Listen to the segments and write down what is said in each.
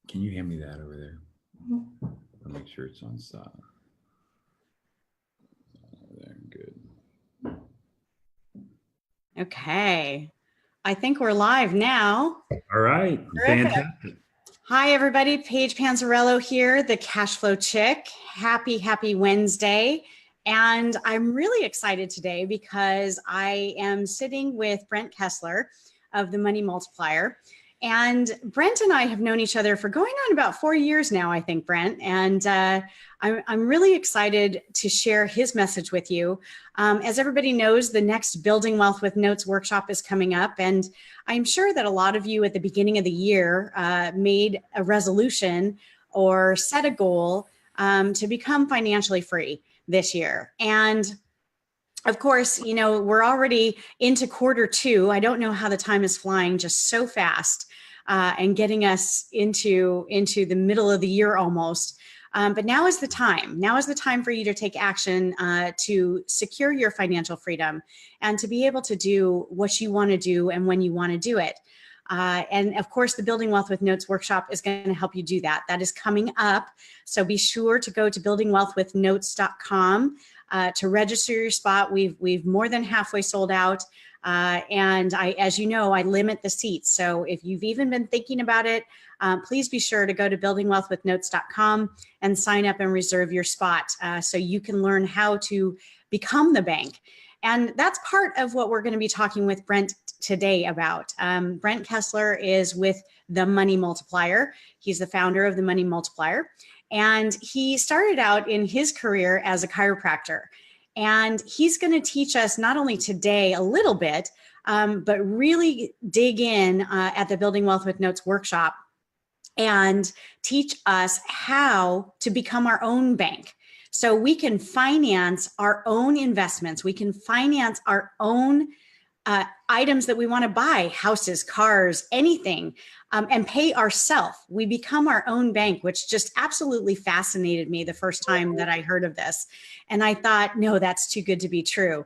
Can you hand me that over there? I'll make sure it's on silent. There, good. Okay. I think we're live now. All right. Terrific. Fantastic. Hi, everybody. Paige Panzarello here, the Cashflow chick. Happy Wednesday. And I'm really excited today because I am sitting with Brent Kesler of the Money Multiplier. And Brent and I have known each other for going on about 4 years now, I think, Brent. And I'm really excited to share his message with you. As everybody knows, the next Building Wealth with Notes workshop is coming up. And I'm sure that a lot of you at the beginning of the year made a resolution or set a goal to become financially free this year. And of course, you know, we're already into quarter 2. I don't know how the time is flying just so fast and getting us into the middle of the year almost. But now is the time. Now is the time for you to take action to secure your financial freedom and to be able to do what you want to do and when you want to do it. And of course, the Building Wealth with Notes workshop is going to help you do that. That is coming up. So be sure to go to buildingwealthwithnotes.com to register your spot. We've more than halfway sold out. And as you know, I limit the seats. So if you've even been thinking about it, please be sure to go to buildingwealthwithnotes.com and sign up and reserve your spot so you can learn how to become the bank. And that's part of what we're going to be talking with Brent today about. Brent Kesler is with the Money Multiplier. He's the founder of the Money Multiplier. And he started out in his career as a chiropractor. And he's going to teach us not only today a little bit, but really dig in at the Building Wealth with Notes workshop and teach us how to become our own bank. So we can finance our own investments. We can finance our own items that we want to buy, houses, cars, anything, and pay ourselves. We become our own bank, which just absolutely fascinated me the first time that I heard of this. And I thought, no, that's too good to be true.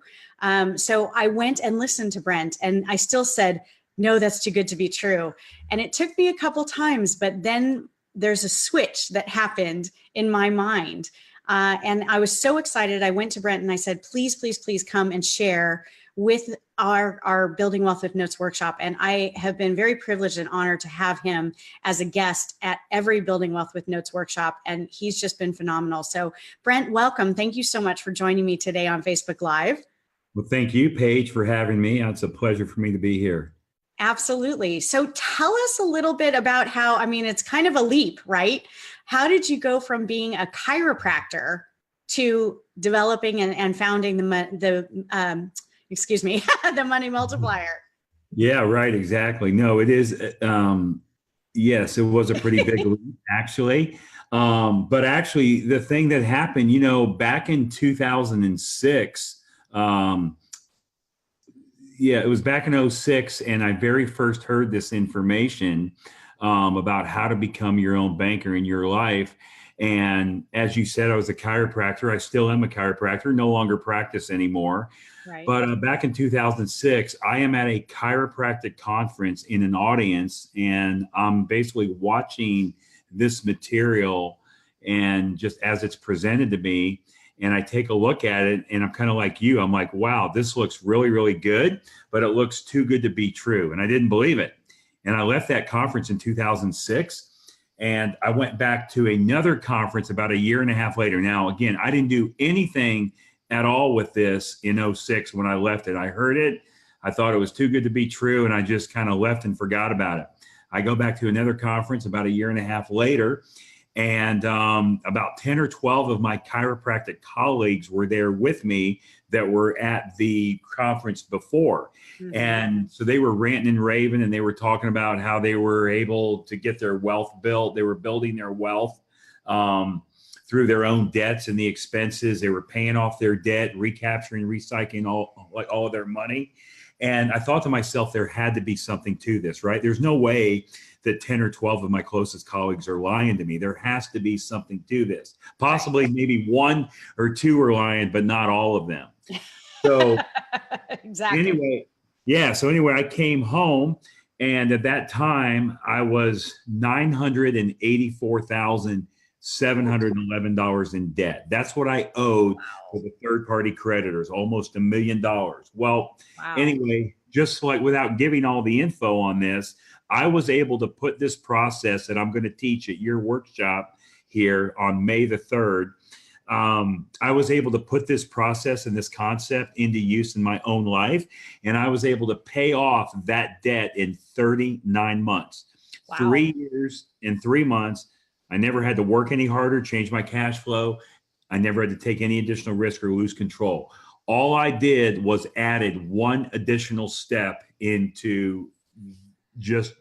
So I went and listened to Brent, and I still said, no, that's too good to be true. And it took me a couple times, but then there's a switch that happened in my mind. And I was so excited. I went to Brent and I said, please, please, please come and share with our Building Wealth with Notes workshop. And I have been very privileged and honored to have him as a guest at every Building Wealth with Notes workshop. And he's just been phenomenal. So Brent, welcome. Thank you so much for joining me today on Facebook Live. Well, thank you, Paige, for having me. It's a pleasure for me to be here. Absolutely. So tell us a little bit about how, I mean, it's kind of a leap, right? How did you go from being a chiropractor to developing and founding the Money Multiplier? Yeah, right. Exactly. No, it is. Yes, it was a pretty big leap, actually. But actually, the thing that happened, you know, back in 2006, it was back in 2006, and I very first heard this information about how to become your own banker in your life. And as you said, I was a chiropractor. I still am a chiropractor, no longer practice anymore. Right. But back in 2006, I am at a chiropractic conference in an audience, and I'm basically watching this material and just as it's presented to me. And I take a look at it and I'm kind of like you. I'm like, wow, this looks really, really good, but it looks too good to be true. And I didn't believe it. And I left that conference in 2006 and I went back to another conference about a year and a half later. Now, again, I didn't do anything at all with this in 2006 when I left it. I heard it. I thought it was too good to be true. And I just kind of left and forgot about it. I go back to another conference about a year and a half later. And about 10 or 12 of my chiropractic colleagues were there with me that were at the conference before. Mm-hmm. And so they were ranting and raving, and they were talking about how they were able to get their wealth built. They were building their wealth through their own debts and the expenses. They were paying off their debt, recapturing, recycling all of their money. And I thought to myself, there had to be something to this, right? There's no way that 10 or 12 of my closest colleagues are lying to me. There has to be something to this. Possibly maybe 1 or 2 are lying, but not all of them. So exactly. anyway, I came home And at that time, I was $984,711 in debt. That's what I owed to the third-party creditors, almost $1 million. Well, Wow. anyway, just like without giving all the info on this, I was able to put this process that I'm going to teach at your workshop here on May the 3rd. I was able to put this process and this concept into use in my own life, and I was able to pay off that debt in 39 months. Wow. 3 years and 3 months. I never had to work any harder, change my cash flow. I never had to take any additional risk or lose control. All I did was added one additional step into just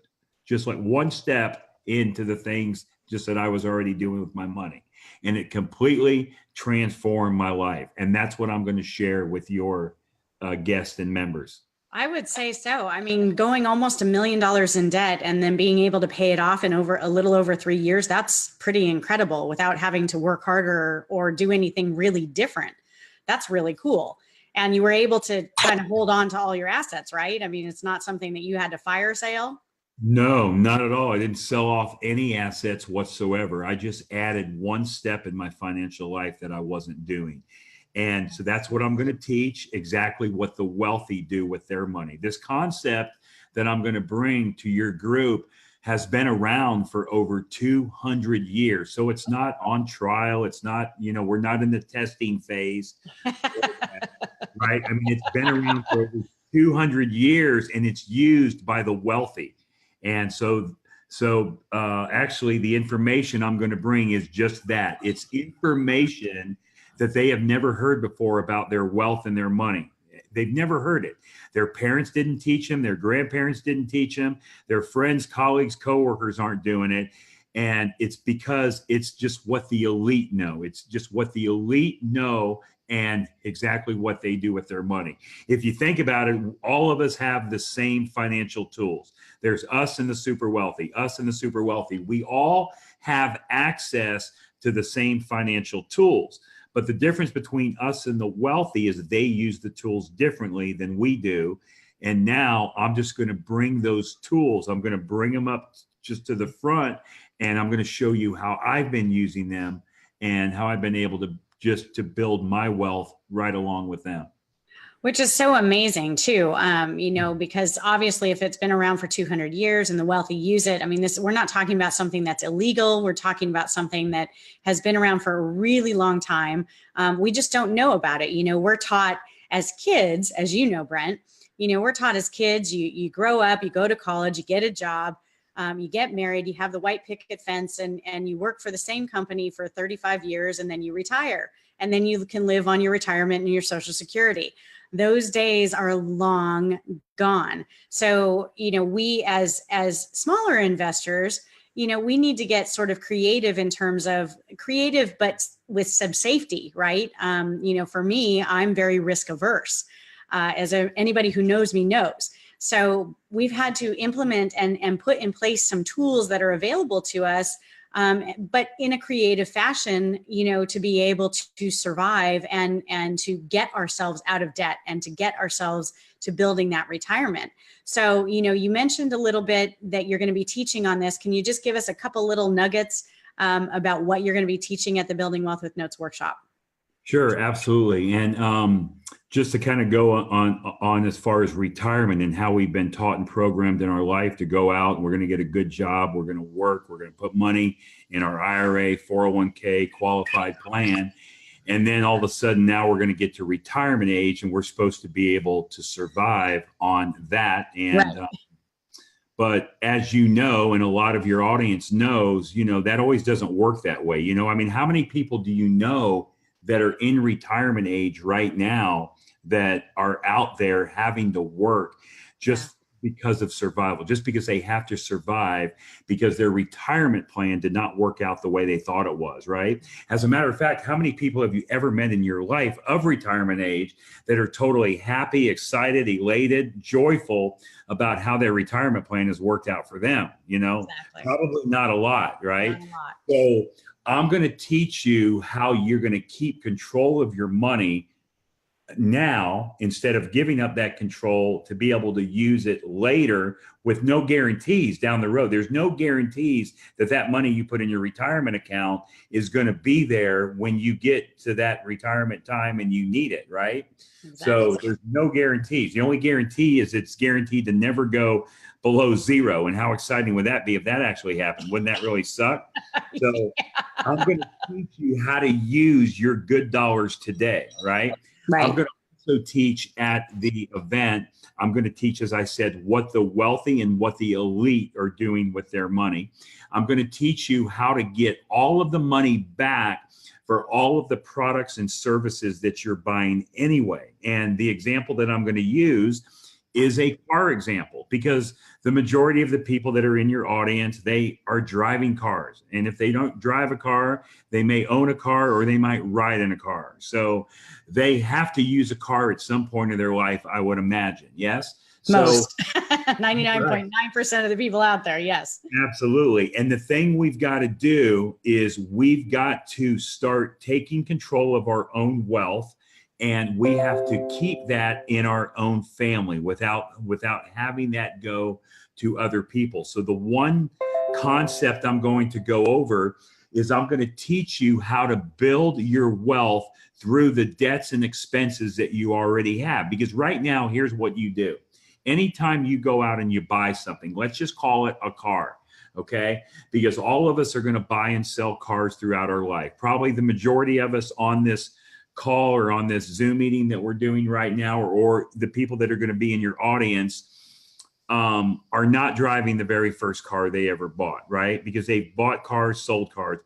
like one step into the things just that I was already doing with my money. And it completely transformed my life. And that's what I'm going to share with your guests and members. I would say so. I mean, going almost $1 million in debt and then being able to pay it off in a little over 3 years, that's pretty incredible without having to work harder or do anything really different. That's really cool. And you were able to kind of hold on to all your assets, right? I mean, it's not something that you had to fire sale. No, not at all. I didn't sell off any assets whatsoever. I just added one step in my financial life that I wasn't doing. And so that's what I'm going to teach, exactly what the wealthy do with their money. This concept that I'm going to bring to your group has been around for over 200 years. So it's not on trial. It's not, we're not in the testing phase, right? I mean, it's been around for over 200 years and it's used by the wealthy. And so actually the information I'm going to bring is just that. It's information that they have never heard before about their wealth and their money. They've never heard it. Their parents didn't teach them. Their grandparents didn't teach them. Their friends, colleagues, coworkers aren't doing it. And it's because it's just what the elite know. It's just what the elite know and exactly what they do with their money. If you think about it, all of us have the same financial tools. There's us and the super wealthy, us and the super wealthy. We all have access to the same financial tools. But the difference between us and the wealthy is that they use the tools differently than we do. And now I'm just going to bring those tools. I'm going to bring them up just to the front, and I'm going to show you how I've been using them and how I've been able to just build my wealth right along with them. Which is so amazing too, because obviously if it's been around for 200 years and the wealthy use it, I mean, we're not talking about something that's illegal. We're talking about something that has been around for a really long time. We just don't know about it. We're taught as kids, as you know, Brent, we're taught as kids, you grow up, you go to college, you get a job, you get married, you have the white picket fence and you work for the same company for 35 years and then you retire. And then you can live on your retirement and your Social Security. Those days are long gone. So, we as smaller investors, we need to get sort of creative in terms of creative, but with some safety, right? For me, I'm very risk averse, anybody who knows me knows. So we've had to implement and put in place some tools that are available to us, but in a creative fashion, to be able to survive and to get ourselves out of debt and to get ourselves to building that retirement. So, you mentioned a little bit that you're going to be teaching on this. Can you just give us a couple little nuggets about what you're going to be teaching at the Building Wealth with Notes workshop? Sure, absolutely. And just to kind of go on as far as retirement and how we've been taught and programmed in our life to go out and we're going to get a good job, we're going to work, we're going to put money in our IRA, 401k, qualified plan. And then all of a sudden now we're going to get to retirement age and we're supposed to be able to survive on that. And right. But as you know, and a lot of your audience knows, that always doesn't work that way. I mean, how many people do you know that are in retirement age right now that are out there having to work just because of survival, just because they have to survive because their retirement plan did not work out the way they thought it was, right? As a matter of fact, how many people have you ever met in your life of retirement age that are totally happy, excited, elated, joyful about how their retirement plan has worked out for them? Exactly. Probably not a lot, right? Not a lot. So I'm going to teach you how you're going to keep control of your money now, instead of giving up that control, to be able to use it later with no guarantees down the road. There's no guarantees that that money you put in your retirement account is going to be there when you get to that retirement time and you need it, right? Exactly. So there's no guarantees. The only guarantee is it's guaranteed to never go below zero. And how exciting would that be if that actually happened? Wouldn't that really suck? So yeah. I'm going to teach you how to use your good dollars today, right? Right. I'm going to also teach at the event. I'm going to teach, as I said, what the wealthy and what the elite are doing with their money. I'm going to teach you how to get all of the money back for all of the products and services that you're buying anyway. And the example that I'm going to use is a car example, because the majority of the people that are in your audience, they are driving cars. And if they don't drive a car, they may own a car or they might ride in a car. So they have to use a car at some point in their life, I would imagine. Yes? Most. So 99.9% of the people out there. Yes. Absolutely. And the thing we've got to do is we've got to start taking control of our own wealth. And we have to keep that in our own family without having that go to other people. So the one concept I'm going to go over is I'm going to teach you how to build your wealth through the debts and expenses that you already have. Because right now, here's what you do. Anytime you go out and you buy something, let's just call it a car. Okay? Because all of us are going to buy and sell cars throughout our life. Probably the majority of us on this call or on this Zoom meeting that we're doing right now, or the people that are going to be in your audience are not driving the very first car they ever bought, right? Because they bought cars, sold cars,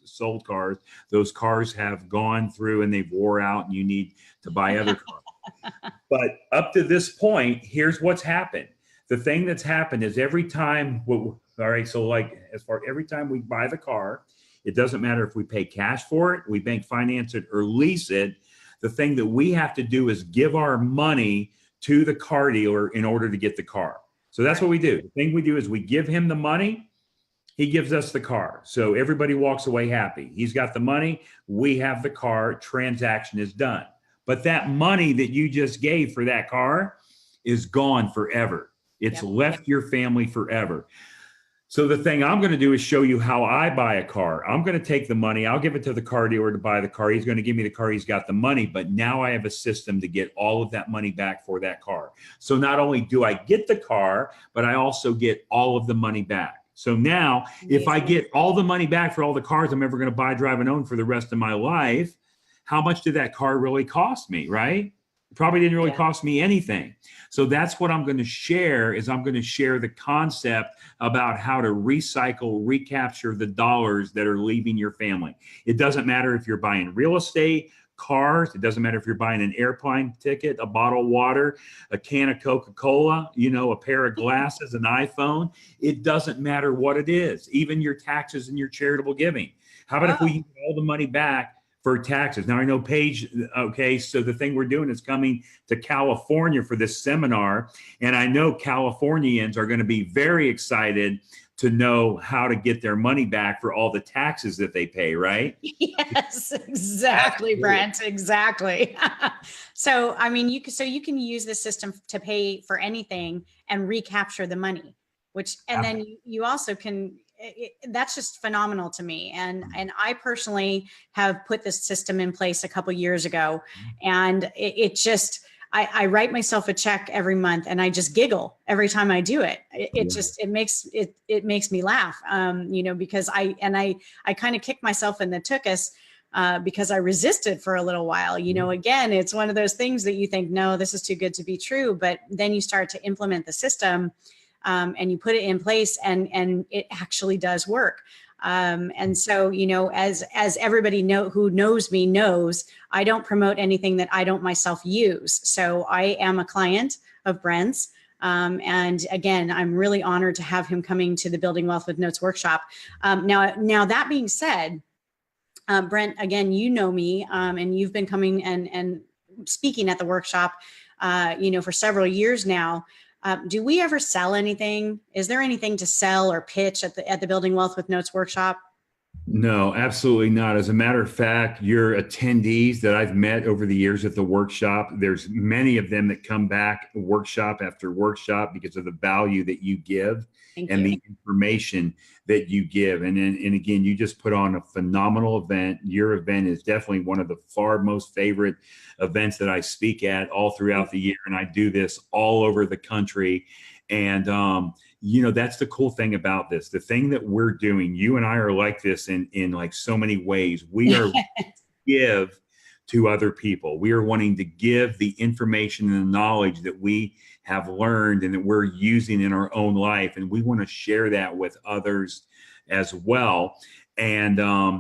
sold cars. Those cars have gone through and they've wore out and you need to buy other cars. But up to this point, here's what's happened. The thing that's happened is every time every time we buy the car, it doesn't matter if we pay cash for it, we bank finance it, or lease it. The thing that we have to do is give our money to the car dealer in order to get the car. So that's what we do. The thing we do is we give him the money, he gives us the car. So everybody walks away happy. He's got the money, we have the car, transaction is done. But that money that you just gave for that car is gone forever. It's left your family forever. So the thing I'm going to do is show you how I buy a car. I'm going to take the money. I'll give it to the car dealer to buy the car. He's going to give me the car. He's got the money. But now I have a system to get all of that money back for that car. So not only do I get the car, but I also get all of the money back. So now if I get all the money back for all the cars I'm ever going to buy, drive, and own for the rest of my life, how much did that car really cost me, right? It probably didn't really cost me anything. So that's what I'm going to share is I'm going to share the concept about how to recycle, recapture the dollars that are leaving your family. It doesn't matter if you're buying real estate, cars. It doesn't matter if you're buying an airplane ticket, a bottle of water, a can of Coca-Cola, a pair of glasses, an iPhone. It doesn't matter what it is, even your taxes and your charitable giving. How about if we get all the money back for taxes? Now I know Paige, okay, so the thing we're doing is coming to California for this seminar, and I know Californians are going to be very excited to know how to get their money back for all the taxes that they pay, right? Yes, exactly, Brent, exactly. So, I mean, you can use this system to pay for anything and recapture the money, then you also can. That's just phenomenal to me. And I personally have put this system in place a couple years ago, and I write myself a check every month and I just giggle every time I do it. It makes me laugh, because I kind of kick myself in the tuchus because I resisted for a little while. Again, it's one of those things that you think, no, this is too good to be true. But then you start to implement the system. And you put it in place and it actually does work. And so, as everybody who knows me knows, I don't promote anything that I don't myself use. So I am a client of Brent's. And again, I'm really honored to have him coming to the Building Wealth with Notes workshop. Now that being said, Brent, again, you know me, and you've been coming and speaking at the workshop, for several years now. Do we ever sell anything? Is there anything to sell or pitch at the Building Wealth with Notes workshop? No, absolutely not. As a matter of fact, your attendees that I've met over the years at the workshop, there's many of them that come back workshop after workshop because of the value that you give Thank and you. the information that you give. And again, you just put on a phenomenal event. Your event is definitely one of the far most favorite events that I speak at all throughout the year. And I do this all over the country. And that's the cool thing about this. The thing that we're doing, you and I are like this in like so many ways. We are give to other people. We are wanting to give the information and the knowledge that we have learned and that we're using in our own life, and we want to share that with others as well. And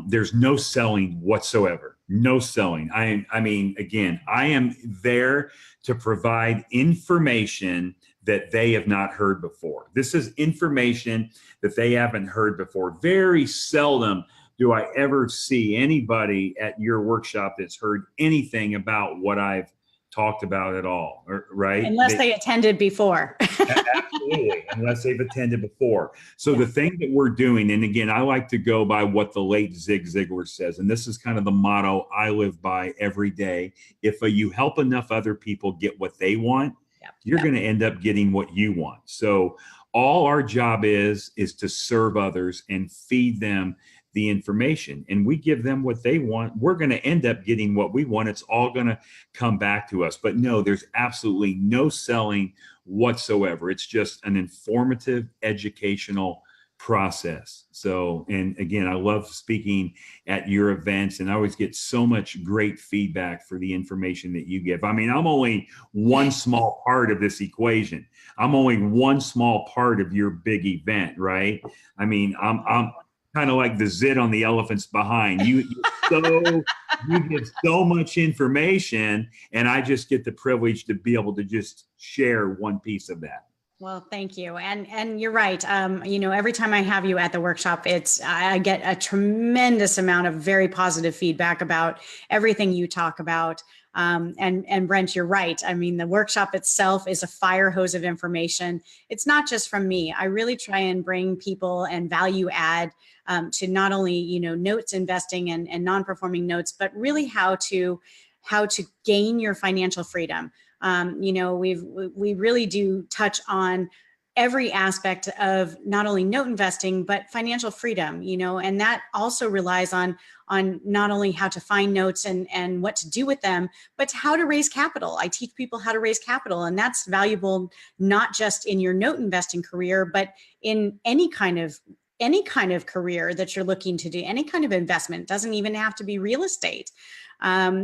there's no selling whatsoever. No selling. I mean, again, I am there to provide information that they have not heard before. This is information that they haven't heard before. Very seldom do I ever see anybody at your workshop that's heard anything about what I've talked about at all, right? Unless they attended before. Absolutely, unless they've attended before. So the thing that we're doing, and again, I like to go by what the late Zig Ziglar says, and this is kind of the motto I live by every day. If you help enough other people get what they want, you're going to end up getting what you want. So all our job is to serve others and feed them the information, and we give them what they want. We're going to end up getting what we want. It's all going to come back to us. But no, there's absolutely no selling whatsoever. It's just an informative, educational process. So, and again, I love speaking at your events, and I always get so much great feedback for the information that you give. I mean, I'm only one small part of this equation. I'm only one small part of your big event, right? I mean, I'm kind of like the zit on the elephant's behind. You give so much information, and I just get the privilege to be able to just share one piece of that. Well, thank you. And you're right. Every time I have you at the workshop, I get a tremendous amount of very positive feedback about everything you talk about. And Brent, you're right. I mean, the workshop itself is a fire hose of information. It's not just from me. I really try and bring people and value add to not only, notes investing and non-performing notes, but really how to gain your financial freedom. We really do touch on every aspect of not only note investing, but financial freedom, and that also relies on not only how to find notes and what to do with them, but how to raise capital. I teach people how to raise capital, and that's valuable, not just in your note investing career, but in any kind of career that you're looking to do, any kind of investment. It doesn't even have to be real estate. What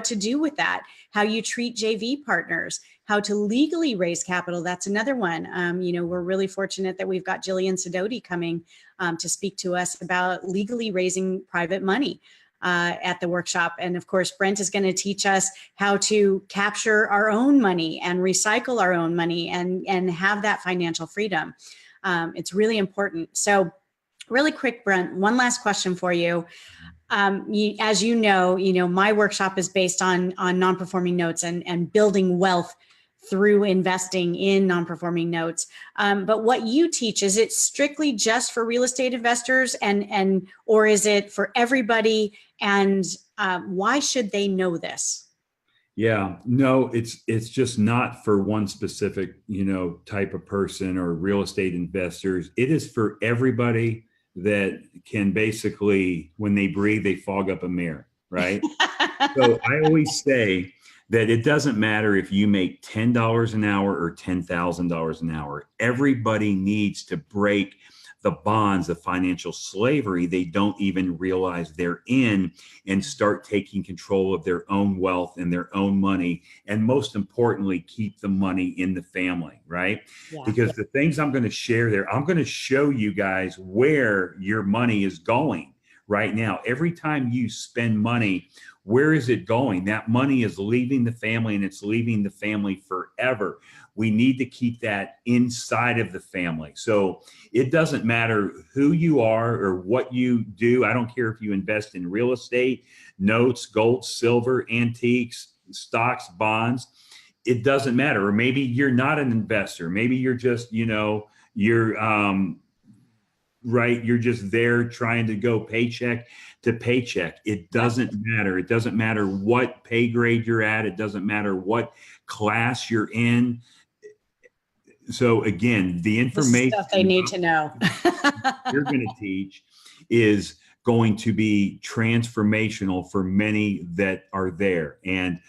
to do with that, how you treat JV partners, how to legally raise capital. That's another one. We're really fortunate that we've got Jillian Sidoti coming to speak to us about legally raising private money at the workshop. And of course, Brent is going to teach us how to capture our own money and recycle our own money and have that financial freedom. It's really important. So really quick, Brent, one last question for you. As you know, my workshop is based on non-performing notes and building wealth through investing in non-performing notes. But what you teach, is it strictly just for real estate investors or is it for everybody? And why should they know this? Yeah, no, it's just not for one specific, type of person or real estate investors. It is for everybody that can basically, when they breathe, they fog up a mirror, right? So I always say that it doesn't matter if you make $10 an hour or $10,000 an hour. Everybody needs to break the bonds of financial slavery they don't even realize they're in, and start taking control of their own wealth and their own money. And most importantly, keep the money in the family, right? Yeah. Because the things I'm going to share there, I'm going to show you guys where your money is going right now. Every time you spend money, where is it going? That money is leaving the family, and it's leaving the family forever. We need to keep that inside of the family. So it doesn't matter who you are or what you do. I don't care if you invest in real estate, notes, gold, silver, antiques, stocks, bonds. It doesn't matter. Or maybe you're not an investor. Maybe you're just, you're right? You're just there trying to go paycheck to paycheck. It doesn't matter. It doesn't matter what pay grade you're at. It doesn't matter what class you're in. So again, the This is information stuff they need to know. you're going to teach is going to be transformational for many that are there. And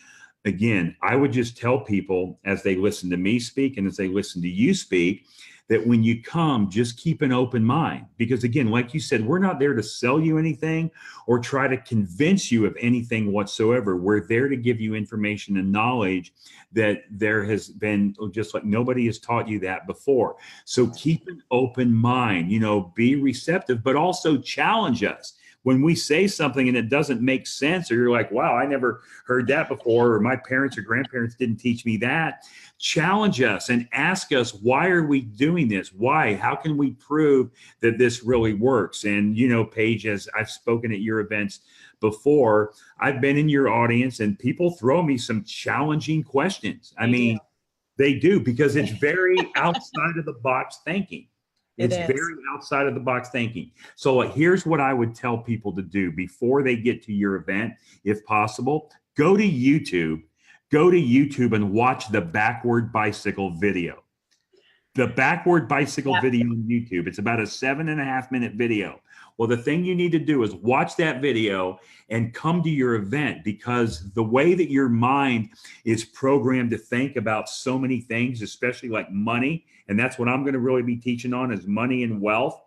again, I would just tell people as they listen to me speak and as they listen to you speak, that when you come, just keep an open mind. Because again, like you said, we're not there to sell you anything or try to convince you of anything whatsoever. We're there to give you information and knowledge that there has been, just like nobody has taught you that before. So keep an open mind, be receptive, but also challenge us. When we say something and it doesn't make sense, or you're like, wow, I never heard that before, or my parents or grandparents didn't teach me that, challenge us and ask us, why are we doing this? Why? How can we prove that this really works? And, Paige, as I've spoken at your events before, I've been in your audience and people throw me some challenging questions. I mean, they do, because it's very outside of the box thinking. It's very outside of the box thinking. So here's what I would tell people to do before they get to your event, if possible. Go to YouTube and watch the backward bicycle video. The backward bicycle video on YouTube. It's about a 7.5-minute video. Well, the thing you need to do is watch that video and come to your event, because the way that your mind is programmed to think about so many things, especially like money, and that's what I'm going to really be teaching on, is money and wealth.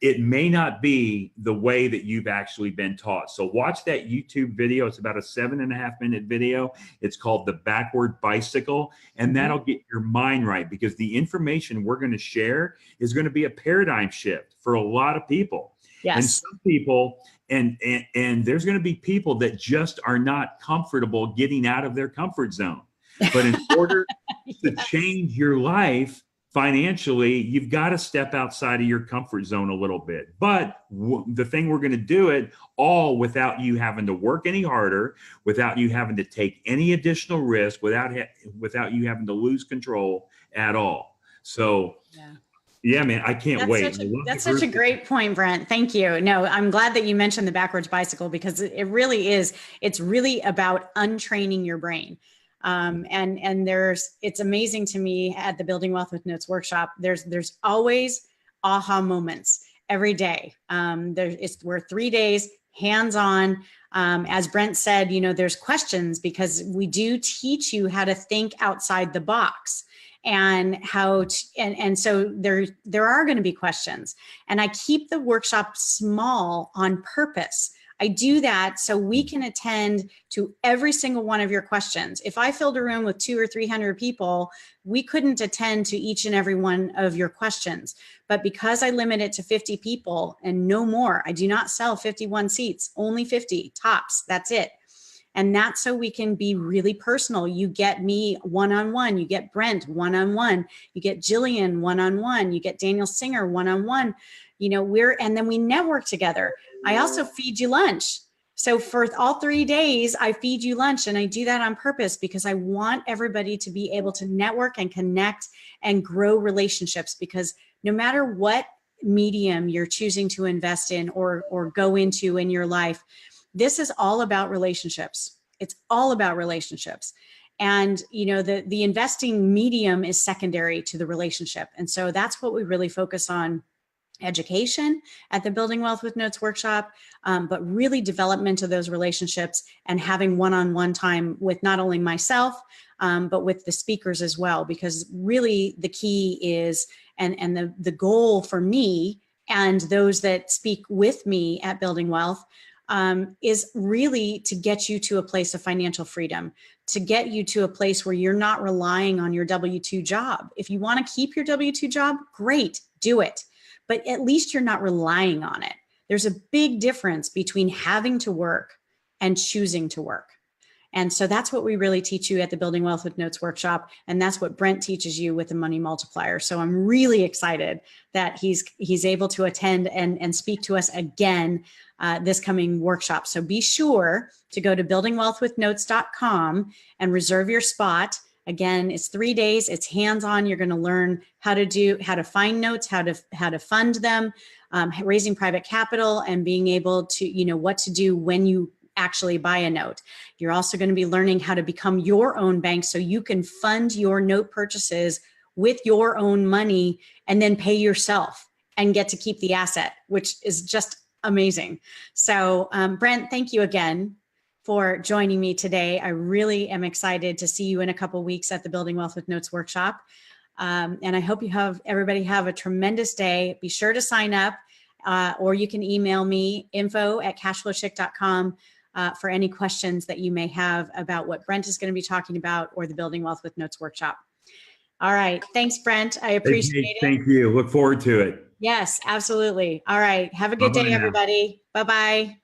It may not be the way that you've actually been taught. So watch that YouTube video. It's about a 7.5-minute video. It's called The Backward Bicycle, and that'll get your mind right, because the information we're going to share is going to be a paradigm shift for a lot of people. Yes. And some people, and there's going to be people that just are not comfortable getting out of their comfort zone. But in order to change your life financially, you've got to step outside of your comfort zone a little bit. But the thing, we're going to do it all without you having to work any harder, without you having to take any additional risk, without you having to lose control at all. So yeah, man, I can't wait. That's such a great point, Brent. Thank you. No, I'm glad that you mentioned the backwards bicycle, because it really is. It's really about untraining your brain. And it's amazing to me at the Building Wealth with Notes workshop. There's always aha moments every day. We're 3 days hands-on. As Brent said, there's questions, because we do teach you how to think outside the box. And so there are going to be questions, and I keep the workshop small on purpose. I do that so we can attend to every single one of your questions. If I filled a room with 200 or 300 people, we couldn't attend to each and every one of your questions. But because I limit it to 50 people and no more, I do not sell 51 seats, only 50 tops. That's it. And that's so we can be really personal. You get me one-on-one, you get Brent one-on-one, you get Jillian one-on-one, you get Daniel Singer one-on-one, and then we network together. I also feed you lunch. So for all 3 days, I feed you lunch, and I do that on purpose because I want everybody to be able to network and connect and grow relationships, because no matter what medium you're choosing to invest in or go into in your life, this is all about relationships. It's all about relationships. And, the investing medium is secondary to the relationship. And so that's what we really focus on. Education at the Building Wealth with Notes workshop, but really development of those relationships and having one-on-one time with not only myself, but with the speakers as well. Because really the key is, and the goal for me and those that speak with me at Building Wealth, is really to get you to a place of financial freedom, to get you to a place where you're not relying on your W-2 job. If you want to keep your W-2 job, great, do it. But at least you're not relying on it. There's a big difference between having to work and choosing to work. And so that's what we really teach you at the Building Wealth with Notes workshop. And that's what Brent teaches you with the Money Multiplier. So I'm really excited that he's able to attend and speak to us again this coming workshop. So be sure to go to buildingwealthwithnotes.com and reserve your spot. Again, it's 3 days. It's hands-on. You're going to learn how to find notes, how to fund them, raising private capital, and being able to, what to do when you actually buy a note. You're also going to be learning how to become your own bank so you can fund your note purchases with your own money and then pay yourself and get to keep the asset, which is just amazing. So Brent, thank you again for joining me today. I really am excited to see you in a couple of weeks at the Building Wealth with Notes workshop. And I hope everybody have a tremendous day. Be sure to sign up or you can email me info@cashflowchick.com for any questions that you may have about what Brent is going to be talking about or the Building Wealth with Notes workshop. All right. Thanks, Brent. I appreciate it. Thank you. Look forward to it. Yes, absolutely. All right. Have a good day, everybody. Bye-bye.